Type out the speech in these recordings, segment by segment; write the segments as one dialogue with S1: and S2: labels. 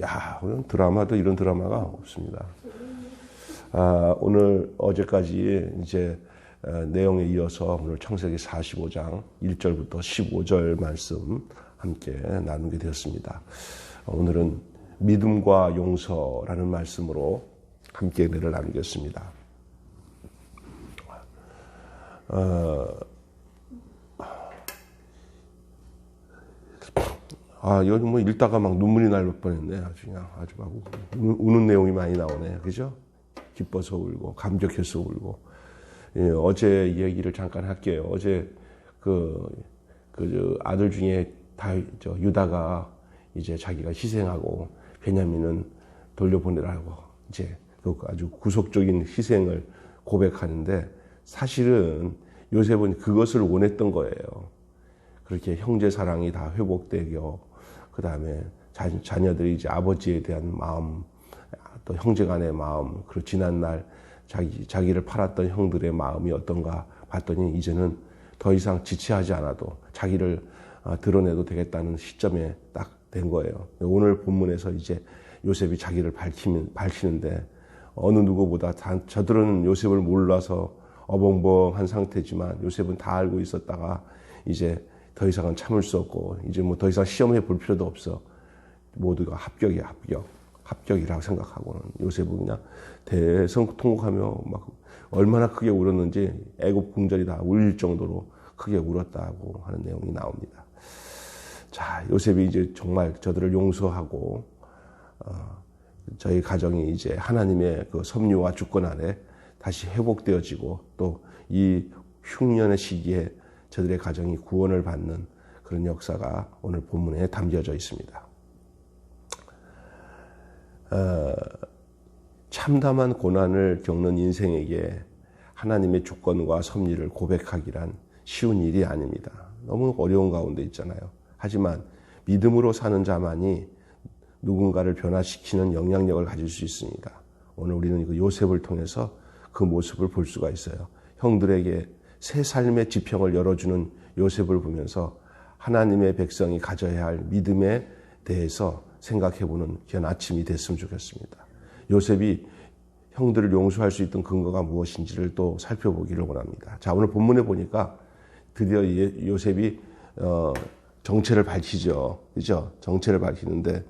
S1: 야, 오늘 드라마도 이런 드라마가 없습니다. 오늘 어제까지 이제 내용에 이어서 오늘 창세기 45장 1절부터 15절 말씀 함께 나누게 되었습니다. 오늘은 믿음과 용서라는 말씀으로 함께 은혜를 나누겠습니다. 여기 뭐 읽다가 막 눈물이 날 뻔했네. 아주 막 우는 내용이 많이 나오네. 그죠? 기뻐서 울고, 감격해서 울고. 예, 어제 얘기를 잠깐 할게요. 어제 아들 중에 유다가 이제 자기가 희생하고 베냐민은 돌려보내라고 이제 아주 구속적인 희생을 고백하는데 사실은 요셉은 그것을 원했던 거예요. 그렇게 형제 사랑이 다 회복되고 그 다음에 자녀들이 이제 아버지에 대한 마음, 또 형제 간의 마음, 그리고 지난날 자기를 팔았던 형들의 마음이 어떤가 봤더니 이제는 더 이상 지체하지 않아도 자기를 드러내도 되겠다는 시점에 딱 된 거예요. 오늘 본문에서 이제 요셉이 자기를 밝히는데 어느 누구보다 저들은 요셉을 몰라서 어벙벙한 상태지만 요셉은 다 알고 있었다가 이제 더 이상은 참을 수 없고 이제 뭐 더 이상 시험해 볼 필요도 없어. 모두가 합격이야, 합격이라고 생각하고는 요셉은 그냥 대성통곡하며 막 얼마나 크게 울었는지 애굽 궁전이 다 울릴 정도로 크게 울었다고 하는 내용이 나옵니다. 자, 요셉이 이제 정말 저들을 용서하고 저희 가정이 이제 하나님의 그 섭리와 주권 아래 다시 회복되어지고 또 이 흉년의 시기에 저들의 가정이 구원을 받는 그런 역사가 오늘 본문에 담겨져 있습니다. 참담한 고난을 겪는 인생에게 하나님의 주권과 섭리를 고백하기란 쉬운 일이 아닙니다. 너무 어려운 가운데 있잖아요. 하지만 믿음으로 사는 자만이 누군가를 변화시키는 영향력을 가질 수 있습니다. 오늘 우리는 그 요셉을 통해서 그 모습을 볼 수가 있어요. 형들에게 새 삶의 지평을 열어주는 요셉을 보면서 하나님의 백성이 가져야 할 믿음에 대해서 생각해보는 귀한 아침이 됐으면 좋겠습니다. 요셉이 형들을 용서할 수 있던 근거가 무엇인지를 또 살펴보기를 원합니다. 자, 오늘 본문에 보니까 드디어 요셉이 정체를 밝히죠. 그죠? 정체를 밝히는데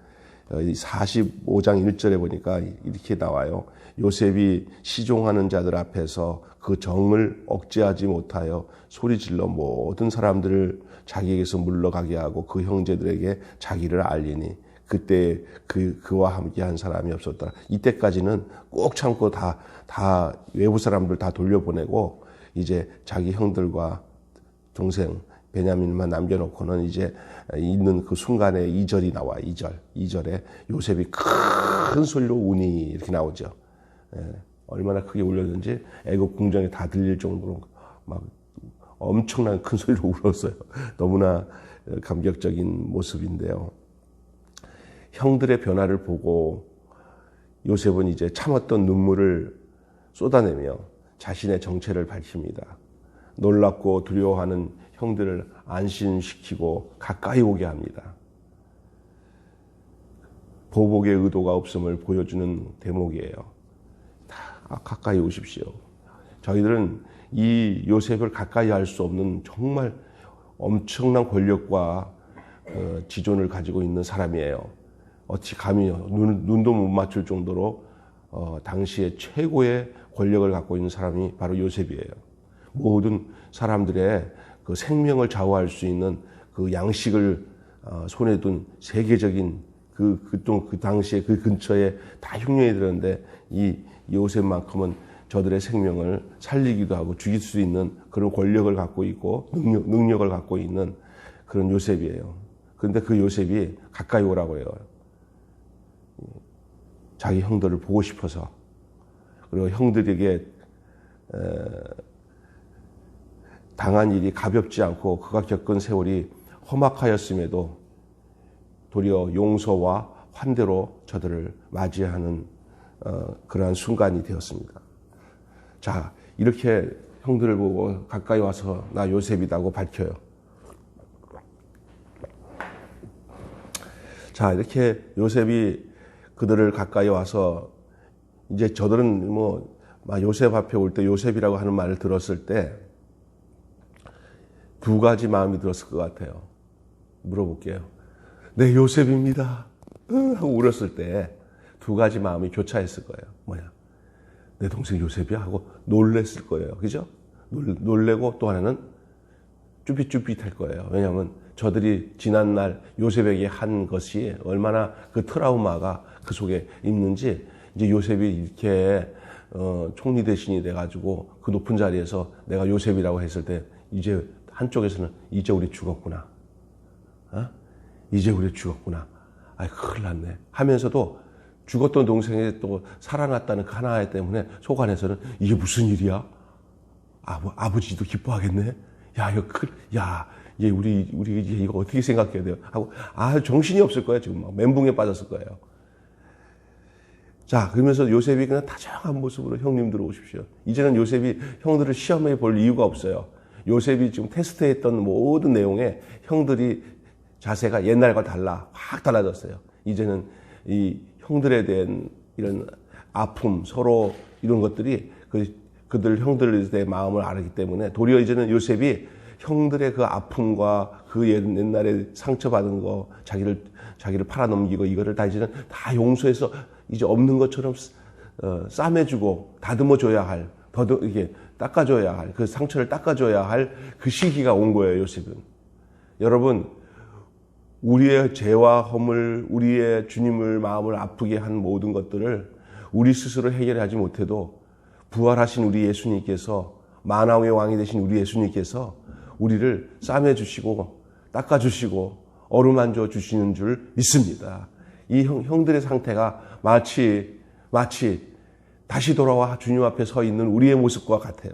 S1: 45장 1절에 보니까 이렇게 나와요. 요셉이 시종하는 자들 앞에서 그 정을 억제하지 못하여 소리질러 모든 사람들을 자기에게서 물러가게 하고 그 형제들에게 자기를 알리니 그때 그와 함께한 사람이 없었더라. 이때까지는 꼭 참고 다 외부 사람들 다 돌려보내고 이제 자기 형들과 동생 베냐민만 남겨놓고는 이제 있는 그 순간에 2절이 나와. 2절에 요셉이 큰 소리로 우니 이렇게 나오죠. 얼마나 크게 울렸는지 애굽 궁전에 다 들릴 정도로 막 엄청난 큰 소리로 울었어요. 너무나 감격적인 모습인데요. 형들의 변화를 보고 요셉은 이제 참았던 눈물을 쏟아내며 자신의 정체를 밝힙니다. 놀랍고 두려워하는 형들을 안심시키고 가까이 오게 합니다. 보복의 의도가 없음을 보여주는 대목이에요. 다 가까이 오십시오. 저희들은 이 요셉을 가까이 할 수 없는 정말 엄청난 권력과 지존을 가지고 있는 사람이에요. 어찌 감히 눈도 못 맞출 정도로 당시에 최고의 권력을 갖고 있는 사람이 바로 요셉이에요. 모든 사람들의 그 생명을 좌우할 수 있는 그 양식을 손에 둔 세계적인 그 당시에 그 근처에 다 흉년이 들었는데 이 요셉만큼은 저들의 생명을 살리기도 하고 죽일 수 있는 그런 권력을 갖고 있고 능력을 갖고 있는 그런 요셉이에요. 그런데 그 요셉이 가까이 오라고 해요. 자기 형들을 보고 싶어서. 그리고 형들에게 당한 일이 가볍지 않고 그가 겪은 세월이 험악하였음에도 도리어 용서와 환대로 저들을 맞이하는 그러한 순간이 되었습니다. 자, 이렇게 형들을 보고 가까이 와서 나 요셉이다고 밝혀요. 자, 이렇게 요셉이 그들을 가까이 와서 이제 저들은 막 요셉 앞에 올 때 요셉이라고 하는 말을 들었을 때 두 가지 마음이 들었을 것 같아요. 물어볼게요. 네, 요셉입니다. 하고 울었을 때 두 가지 마음이 교차했을 거예요. 뭐야? 내 동생 요셉이야? 하고 놀랬을 거예요. 그죠? 놀래고 또 하나는 쭈삣쭈삣할 거예요. 왜냐하면 저들이 지난날 요셉에게 한 것이 얼마나 그 트라우마가 그 속에 있는지 이제 요셉이 이렇게 총리 대신이 돼가지고 그 높은 자리에서 내가 요셉이라고 했을 때 이제 한쪽에서는 이제 우리 죽었구나. 이제 우리 죽었구나. 아이, 큰일 났네. 하면서도 죽었던 동생이 또 살아났다는 그 하나 때문에 속 안에서는 이게 무슨 일이야? 아버지도 기뻐하겠네. 야, 얘 우리 이제 이거 어떻게 생각해야 돼요? 하고 정신이 없을 거예요. 지금 막 멘붕에 빠졌을 거예요. 자, 그러면서 요셉이 그냥 다정한 모습으로 형님 들어오십시오. 이제는 요셉이 형들을 시험해 볼 이유가 없어요. 요셉이 지금 테스트했던 모든 내용에 형들이 자세가 옛날과 확 달라졌어요. 이제는 이 형들에 대한 이런 아픔, 서로 이런 것들이 그들 형들에 대한 마음을 알기 때문에 도리어 이제는 요셉이 형들의 그 아픔과 그 옛날에 상처받은 거, 자기를 팔아넘기고 이거를 다 이제는 다 용서해서 이제 없는 것처럼 싸매주고 다듬어줘야 할, 이게 닦아줘야 할, 그 상처를 닦아줘야 할 그 시기가 온 거예요, 요셉은. 여러분, 우리의 죄와 허물, 우리의 주님을 마음을 아프게 한 모든 것들을 우리 스스로 해결하지 못해도 부활하신 우리 예수님께서, 만왕의 왕이 되신 우리 예수님께서 우리를 싸매주시고 닦아주시고 어루만져 주시는 줄 믿습니다. 이 형들의 상태가 마치 다시 돌아와 주님 앞에 서 있는 우리의 모습과 같아요.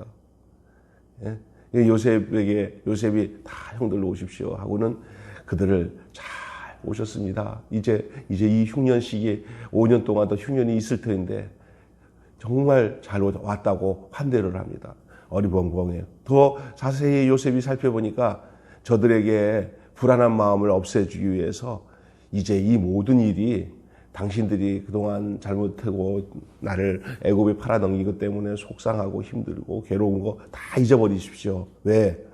S1: 예? 요셉이 다 형들로 오십시오 하고는 그들을 잘 오셨습니다. 이제 이 흉년 시기에 5년 동안 더 흉년이 있을 텐데 정말 잘 왔다고 환대를 합니다. 어리벙벙해요. 더 자세히 요셉이 살펴보니까 저들에게 불안한 마음을 없애주기 위해서 이제 이 모든 일이 당신들이 그동안 잘못하고 나를 애굽에 팔아넘기기 때문에 속상하고 힘들고 괴로운 거 다 잊어버리십시오. 왜?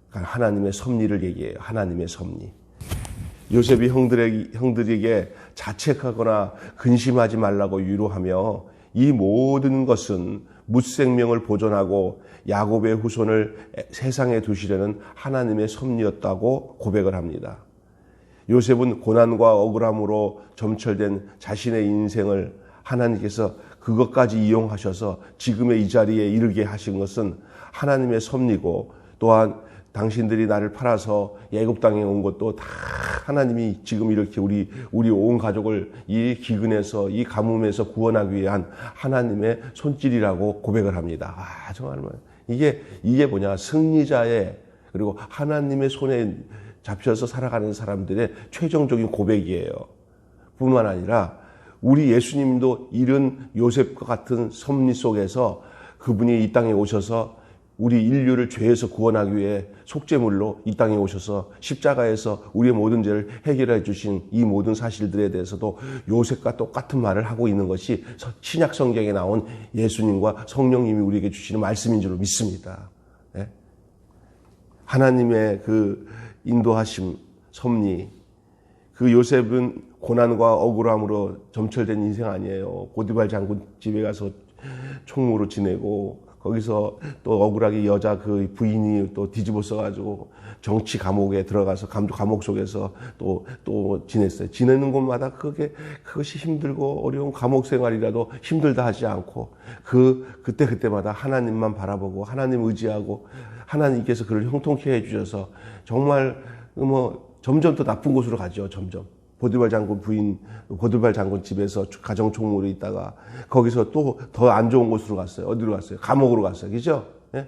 S1: 하나님의 섭리를 얘기해요. 하나님의 섭리. 요셉이 형들에게 자책하거나 근심하지 말라고 위로하며 이 모든 것은 묻생명을 보존하고 야곱의 후손을 세상에 두시려는 하나님의 섭리였다고 고백을 합니다. 요셉은 고난과 억울함으로 점철된 자신의 인생을 하나님께서 그것까지 이용하셔서 지금의 이 자리에 이르게 하신 것은 하나님의 섭리고, 또한 당신들이 나를 팔아서 애굽 땅에 온 것도 다 하나님이 지금 이렇게 우리 온 가족을 이 기근에서, 이 가뭄에서 구원하기 위한 하나님의 손길이라고 고백을 합니다. 정말 이게 뭐냐, 승리자의, 그리고 하나님의 손에 잡혀서 살아가는 사람들의 최종적인 고백이에요. 뿐만 아니라 우리 예수님도 이런 요셉과 같은 섭리 속에서 그분이 이 땅에 오셔서 우리 인류를 죄에서 구원하기 위해 속죄물로 이 땅에 오셔서 십자가에서 우리의 모든 죄를 해결해 주신 이 모든 사실들에 대해서도 요셉과 똑같은 말을 하고 있는 것이 신약 성경에 나온 예수님과 성령님이 우리에게 주시는 말씀인 줄 믿습니다. 네? 하나님의 그 인도하심, 섭리, 그 요셉은 고난과 억울함으로 점철된 인생 아니에요. 보디발 장군 집에 가서 총무로 지내고, 거기서 또 억울하게 여자 그 부인이 또 뒤집어 써가지고 정치 감옥에 들어가서 감옥 속에서 또 지냈어요. 지내는 곳마다 그것이 힘들고 어려운 감옥 생활이라도 힘들다 하지 않고 그때마다 하나님만 바라보고 하나님 의지하고 하나님께서 그를 형통케 해주셔서 정말 점점 더 나쁜 곳으로 가죠. 점점. 보디발 장군 집에서 가정 총무로 있다가 거기서 또 더 안 좋은 곳으로 갔어요. 어디로 갔어요? 감옥으로 갔어요. 그죠? 예?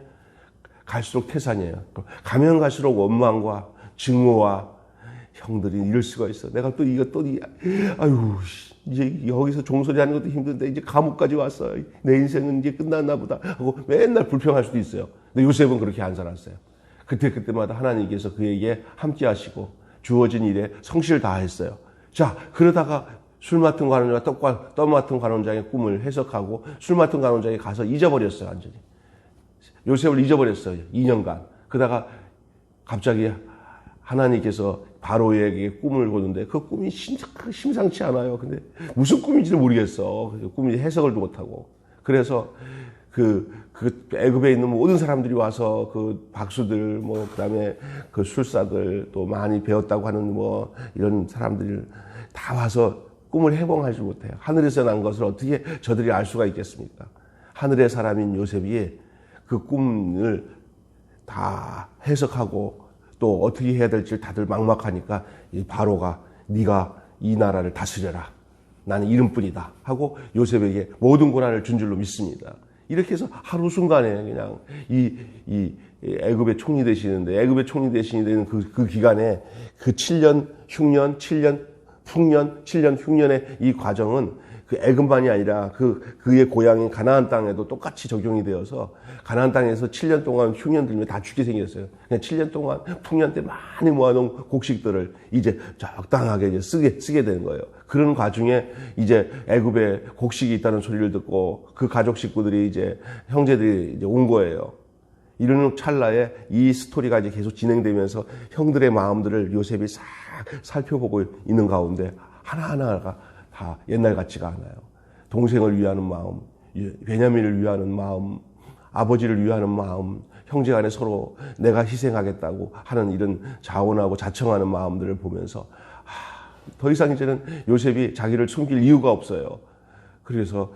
S1: 갈수록 태산이에요. 가면 갈수록 원망과 증오와 형들이 이럴 수가 있어. 내가 아유, 이제 여기서 종소리 하는 것도 힘든데 이제 감옥까지 왔어. 내 인생은 이제 끝났나 보다 하고 맨날 불평할 수도 있어요. 근데 요셉은 그렇게 안 살았어요. 그때마다 하나님께서 그에게 함께 하시고 주어진 일에 성실을 다했어요. 자, 그러다가 술 맡은 관원장과 떡 맡은 관원장의 꿈을 해석하고 술 맡은 관원장이 가서 잊어버렸어요. 완전히. 요셉을 잊어버렸어요. 2년간. 그러다가 갑자기 하나님께서 바로에게 꿈을 보는데 그 꿈이 심상치 않아요. 근데 무슨 꿈인지를 모르겠어. 꿈이 해석을 못하고. 그래서 그 애굽에 있는 모든 사람들이 와서 그 박수들, 그다음에 그 술사들, 또 많이 배웠다고 하는 이런 사람들이 다 와서 꿈을 해몽하지 못해요. 하늘에서 난 것을 어떻게 저들이 알 수가 있겠습니까? 하늘의 사람인 요셉이 그 꿈을 다 해석하고 또 어떻게 해야 될지 다들 막막하니까 이 바로가 네가 이 나라를 다스려라. 나는 이름뿐이다. 하고 요셉에게 모든 고난을 준 줄로 믿습니다. 이렇게 해서 하루 순간에 그냥 이 애굽의 총리 되시는데 애굽의 총리 되시는 되는 그 기간에 그 7년 흉년 7년 풍년 7년 흉년의 이 과정은 그 애굽만이 아니라 그의 고향인 가나안 땅에도 똑같이 적용이 되어서 가나안 땅에서 7년 동안 흉년 들면 다 죽게 생겼어요. 그냥 7년 동안 풍년 때 많이 모아놓은 곡식들을 이제 적당하게 이제 쓰게 되는 거예요. 그런 과정에 이제 애굽에 곡식이 있다는 소리를 듣고 그 가족 식구들이 이제 형제들이 이제 온 거예요. 이러는 찰나에 이 스토리가 이제 계속 진행되면서 형들의 마음들을 요셉이 싹 살펴보고 있는 가운데 하나하나가 다 옛날 같지가 않아요. 동생을 위하는 마음, 베냐민을 위하는 마음, 아버지를 위하는 마음, 형제 간에 서로 내가 희생하겠다고 하는 이런 자원하고 자청하는 마음들을 보면서 더 이상 이제는 요셉이 자기를 숨길 이유가 없어요. 그래서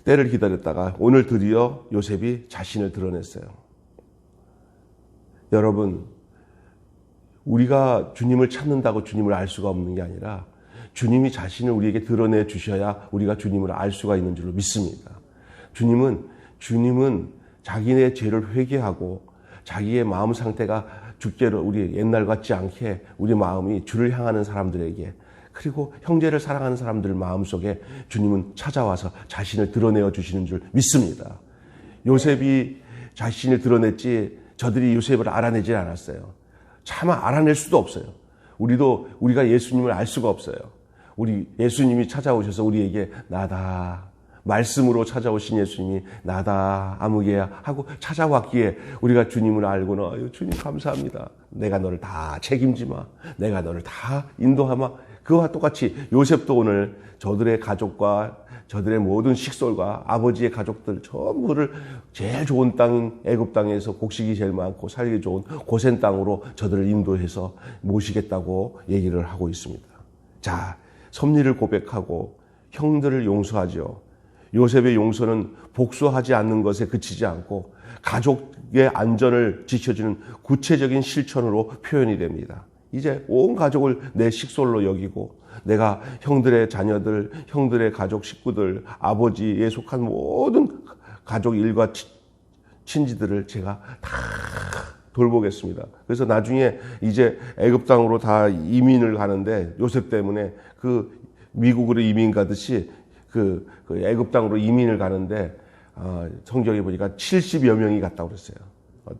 S1: 때를 기다렸다가 오늘 드디어 요셉이 자신을 드러냈어요. 여러분, 우리가 주님을 찾는다고 주님을 알 수가 없는 게 아니라 주님이 자신을 우리에게 드러내 주셔야 우리가 주님을 알 수가 있는 줄로 믿습니다. 주님은 자기네 죄를 회개하고 자기의 마음 상태가 주께로 우리 옛날 같지 않게 우리 마음이 주를 향하는 사람들에게 그리고 형제를 사랑하는 사람들 마음속에 주님은 찾아와서 자신을 드러내어 주시는 줄 믿습니다. 요셉이 자신을 드러냈지 저들이 요셉을 알아내지 않았어요. 차마 알아낼 수도 없어요. 우리가 예수님을 알 수가 없어요. 우리 예수님이 찾아오셔서 우리에게 나다. 말씀으로 찾아오신 예수님이 나다 아무개야 하고 찾아왔기에 우리가 주님을 알고는 주님 감사합니다. 내가 너를 다 책임지마. 내가 너를 다 인도하마. 그와 똑같이 요셉도 오늘 저들의 가족과 저들의 모든 식솔과 아버지의 가족들 전부를 제일 좋은 땅인 애굽 땅에서 곡식이 제일 많고 살기 좋은 고센 땅으로 저들을 인도해서 모시겠다고 얘기를 하고 있습니다. 자, 섭리를 고백하고 형들을 용서하죠. 요셉의 용서는 복수하지 않는 것에 그치지 않고 가족의 안전을 지켜주는 구체적인 실천으로 표현이 됩니다. 이제 온 가족을 내 식솔로 여기고 내가 형들의 자녀들, 형들의 가족 식구들, 아버지에 속한 모든 가족 일과 친지들을 제가 다 돌보겠습니다. 그래서 나중에 이제 애굽 땅으로 다 이민을 가는데 요셉 때문에 그 미국으로 이민 가듯이 그 애굽 땅으로 이민을 가는데 성경에 보니까 70여 명이 갔다고 그랬어요.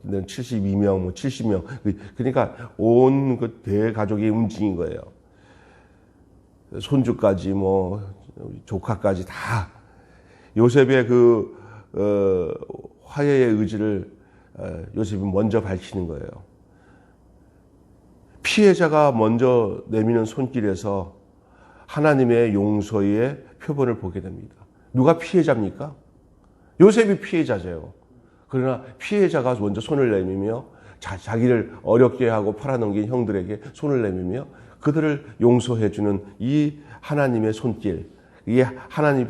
S1: 72명, 70명. 그러니까 온 그 대가족이 움직인 거예요. 손주까지 조카까지 다 요셉의 화해의 의지를 요셉이 먼저 밝히는 거예요. 피해자가 먼저 내미는 손길에서 하나님의 용서의 표본을 보게 됩니다. 누가 피해자입니까? 요셉이 피해자죠. 그러나 피해자가 먼저 손을 내밀며 자기를 어렵게 하고 팔아넘긴 형들에게 손을 내밀며 그들을 용서해주는 이 하나님의 손길, 이게 하나님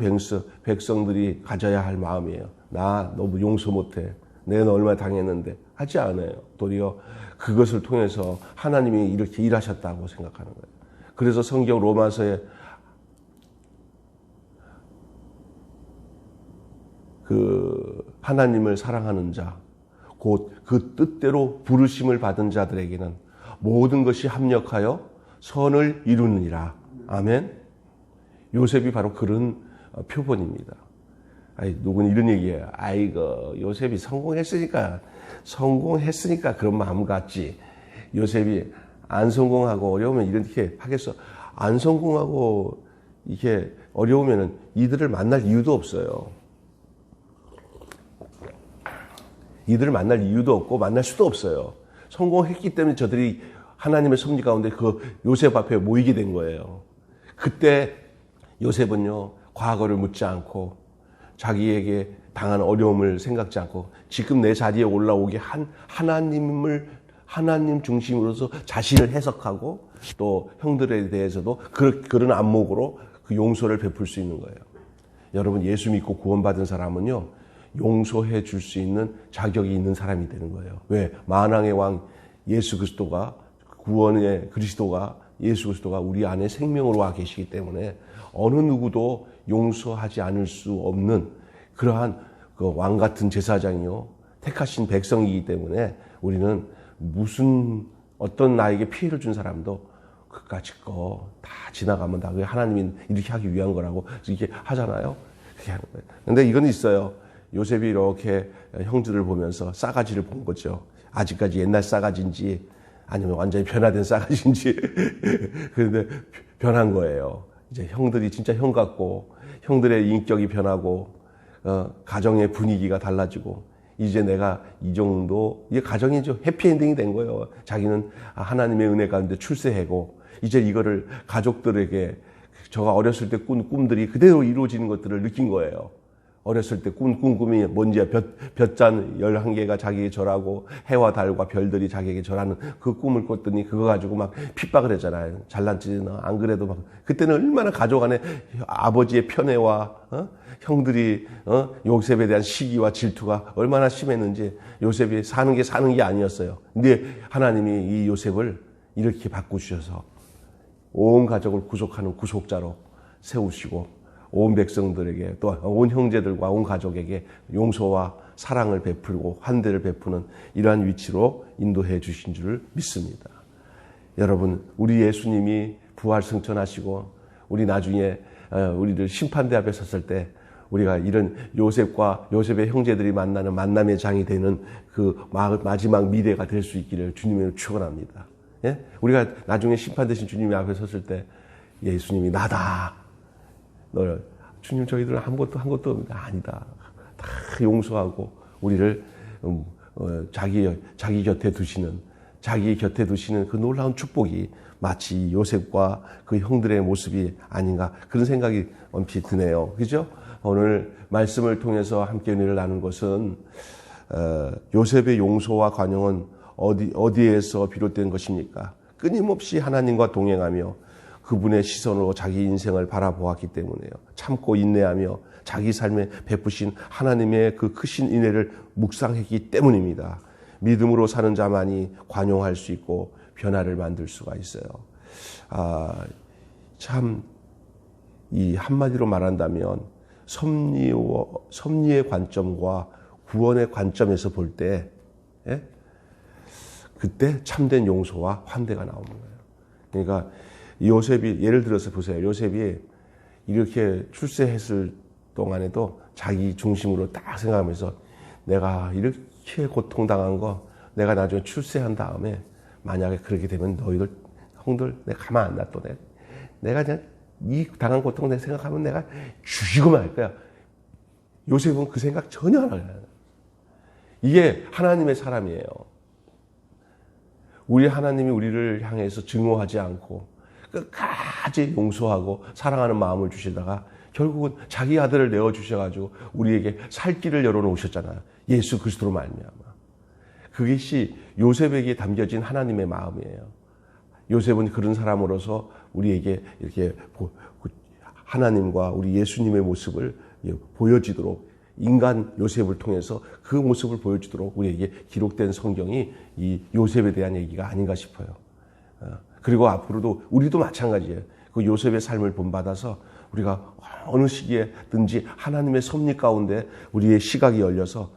S1: 백성들이 가져야 할 마음이에요. 나 너무 용서 못해. 내가 얼마나 당했는데 하지 않아요. 도리어 그것을 통해서 하나님이 이렇게 일하셨다고 생각하는 거예요. 그래서 성경 로마서에 하나님을 사랑하는 자, 곧 그 뜻대로 부르심을 받은 자들에게는 모든 것이 합력하여 선을 이루느니라. 아멘. 요셉이 바로 그런 표본입니다. 누구는 이런 얘기해요. 아이고, 요셉이 성공했으니까 그런 마음 같지. 요셉이 안 성공하고 어려우면 이렇게 하겠어. 안 성공하고 이게 어려우면은 이들을 만날 이유도 없어요. 이들을 만날 이유도 없고 만날 수도 없어요. 성공했기 때문에 저들이 하나님의 섭리 가운데 그 요셉 앞에 모이게 된 거예요. 그때 요셉은요, 과거를 묻지 않고 자기에게 당한 어려움을 생각지 않고 지금 내 자리에 올라오게 한 하나님 중심으로서 자신을 해석하고 또 형들에 대해서도 그런 안목으로 그 용서를 베풀 수 있는 거예요. 여러분, 예수 믿고 구원받은 사람은요, 용서해 줄 수 있는 자격이 있는 사람이 되는 거예요. 왜? 만왕의 왕 예수 그리스도가, 구원의 그리스도가, 예수 그리스도가 우리 안에 생명으로 와 계시기 때문에 어느 누구도 용서하지 않을 수 없는 그러한 그 왕 같은 제사장이요, 택하신 백성이기 때문에 우리는 어떤 나에게 피해를 준 사람도 그까짓 거 다 지나가면 다 하나님이 이렇게 하기 위한 거라고 이렇게 하잖아요. 그렇게 하는 거예요. 근데 이건 있어요. 요셉이 이렇게 형들을 보면서 싸가지를 본 거죠. 아직까지 옛날 싸가지인지 아니면 완전히 변화된 싸가지인지. 그런데 변한 거예요. 이제 형들이 진짜 형 같고, 형들의 인격이 변하고, 가정의 분위기가 달라지고, 이제 내가 이 정도, 이게 가정이 좀 해피엔딩이 된 거예요. 자기는 하나님의 은혜 가운데 출세하고, 이제 이거를 가족들에게 저가 어렸을 때 꾼 꿈들이 그대로 이루어지는 것들을 느낀 거예요. 어렸을 때 꿈이 뭔지, 볕잔 11개가 자기에게 절하고 해와 달과 별들이 자기에게 절하는 그 꿈을 꿨더니 그거 가지고 막 핍박을 했잖아요. 잘난 짓이나 안 그래도 막. 그때는 얼마나 가족 안에 아버지의 편애와 형들이 요셉에 대한 시기와 질투가 얼마나 심했는지. 요셉이 사는 게 아니었어요. 근데 하나님이 이 요셉을 이렇게 바꾸셔서 온 가족을 구속하는 구속자로 세우시고, 온 백성들에게 또 온 형제들과 온 가족에게 용서와 사랑을 베풀고 환대를 베푸는 이러한 위치로 인도해 주신 줄을 믿습니다. 여러분, 우리 예수님이 부활 승천하시고 우리 나중에 우리를 심판대 앞에 섰을 때 우리가 이런 요셉의 형제들이 만나는 만남의 장이 되는 그 마지막 미래가 될 수 있기를 주님으로 축원합니다. 예? 우리가 나중에 심판되신 주님의 앞에 섰을 때 예수님이 나다. 주님, 저희들은 한 것도 아니다. 다 용서하고 우리를 자기 곁에 두시는 그 놀라운 축복이 마치 요셉과 그 형들의 모습이 아닌가, 그런 생각이 엄피 드네요. 그죠? 오늘 말씀을 통해서 함께 은혜를 나눈 것은 요셉의 용서와 관용은 어디에서 비롯된 것입니까? 끊임없이 하나님과 동행하며 그분의 시선으로 자기 인생을 바라보았기 때문에요. 참고 인내하며 자기 삶에 베푸신 하나님의 그 크신 은혜를 묵상했기 때문입니다. 믿음으로 사는 자만이 관용할 수 있고 변화를 만들 수가 있어요. 참, 이 한마디로 말한다면 섭리의 관점과 구원의 관점에서 볼 때, 그때 참된 용서와 환대가 나오는 거예요. 그러니까 요셉이, 예를 들어서 보세요. 요셉이 이렇게 출세했을 동안에도 자기 중심으로 딱 생각하면서 내가 이렇게 고통당한 거 내가 나중에 출세한 다음에 만약에 그렇게 되면 너희들 형들 내가 가만 안 놔둬. 내가 그냥 이 당한 고통 내가 생각하면 내가 죽이고만 할 거야. 요셉은 그 생각 전혀 안 해요. 이게 하나님의 사람이에요. 우리 하나님이 우리를 향해서 증오하지 않고 끝까지 용서하고 사랑하는 마음을 주시다가 결국은 자기 아들을 내어주셔가지고 우리에게 살 길을 열어놓으셨잖아요. 예수 그리스도로 말미암아. 그것이 요셉에게 담겨진 하나님의 마음이에요. 요셉은 그런 사람으로서 우리에게 이렇게 하나님과 우리 예수님의 모습을 보여지도록, 인간 요셉을 통해서 그 모습을 보여주도록 우리에게 기록된 성경이 이 요셉에 대한 얘기가 아닌가 싶어요. 그리고 앞으로도 우리도 마찬가지예요. 그 요셉의 삶을 본받아서 우리가 어느 시기에든지 하나님의 섭리 가운데 우리의 시각이 열려서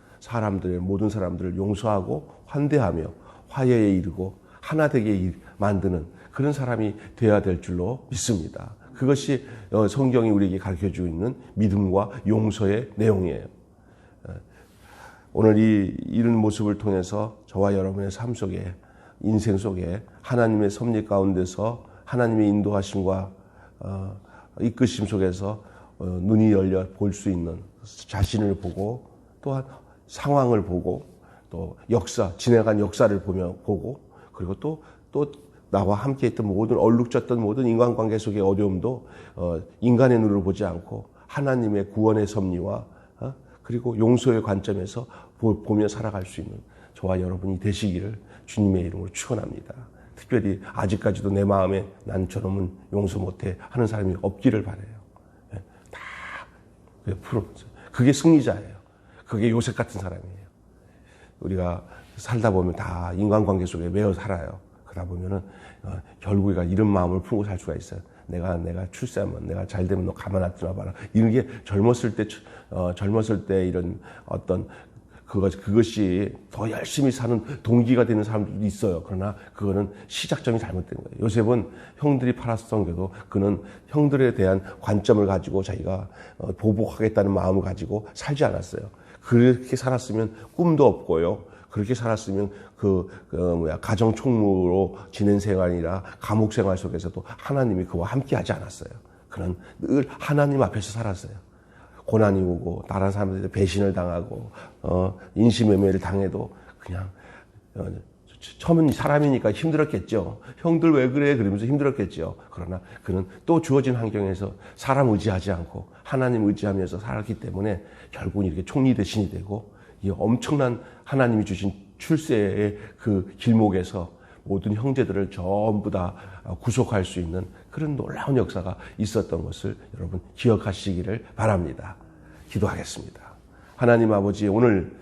S1: 모든 사람들을 용서하고 환대하며 화해에 이르고 하나 되게 만드는 그런 사람이 되어야 될 줄로 믿습니다. 그것이 성경이 우리에게 가르쳐주고 있는 믿음과 용서의 내용이에요. 오늘 이런 모습을 통해서 저와 여러분의 삶 속에, 인생 속에 하나님의 섭리 가운데서 하나님의 인도하심과 이끄심 속에서 눈이 열려 볼 수 있는 자신을 보고 또한 상황을 보고 또 지나간 역사를 보고 그리고 또 나와 함께 있던 모든 얼룩졌던 모든 인간관계 속의 어려움도 인간의 눈으로 보지 않고 하나님의 구원의 섭리와 그리고 용서의 관점에서 보며 살아갈 수 있는 저와 여러분이 되시기를 주님의 이름으로 축원합니다. 특별히 아직까지도 내 마음에 난 저놈은 용서 못해 하는 사람이 없기를 바라요. 다 그게 승리자예요. 그게 요셉 같은 사람이에요. 우리가 살다 보면 다 인간관계 속에 매여 살아요. 그러다 보면은 결국에 이런 마음을 품고 살 수가 있어요. 내가 출세하면 내가 잘 되면 너 가만 놔두나 봐라. 이런 게 젊었을 때 이런 어떤 그것이 더 열심히 사는 동기가 되는 사람들도 있어요. 그러나 그거는 시작점이 잘못된 거예요. 요셉은 형들이 팔았던 게도 그는 형들에 대한 관점을 가지고 자기가 보복하겠다는 마음을 가지고 살지 않았어요. 그렇게 살았으면 꿈도 없고요. 그렇게 살았으면 가정 총무로 지낸 생활이나 감옥 생활 속에서도 하나님이 그와 함께 하지 않았어요. 그는 늘 하나님 앞에서 살았어요. 고난이 오고 다른 사람들한테 배신을 당하고 인신매매를 당해도 그냥 처음엔 사람이니까 힘들었겠죠. 형들 왜 그래? 그러면서 힘들었겠죠. 그러나 그는 또 주어진 환경에서 사람 의지하지 않고 하나님 의지하면서 살았기 때문에 결국은 이렇게 총리 대신이 되고 이 엄청난 하나님이 주신 출세의 그 길목에서 모든 형제들을 전부 다 구속할 수 있는 그런 놀라운 역사가 있었던 것을 여러분 기억하시기를 바랍니다. 기도하겠습니다. 하나님 아버지, 오늘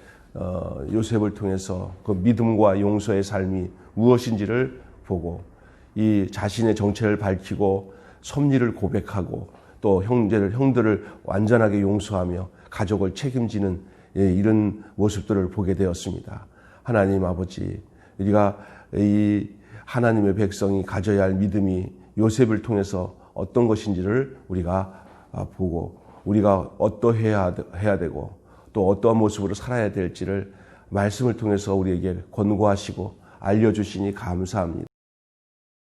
S1: 요셉을 통해서 그 믿음과 용서의 삶이 무엇인지를 보고 이 자신의 정체를 밝히고 섭리를 고백하고 또 형들을 완전하게 용서하며 가족을 책임지는 이런 모습들을 보게 되었습니다. 하나님 아버지, 우리가 이 하나님의 백성이 가져야 할 믿음이 요셉을 통해서 어떤 것인지를 우리가 보고 우리가 어떠해야 되고 또 어떠한 모습으로 살아야 될지를 말씀을 통해서 우리에게 권고하시고 알려주시니 감사합니다.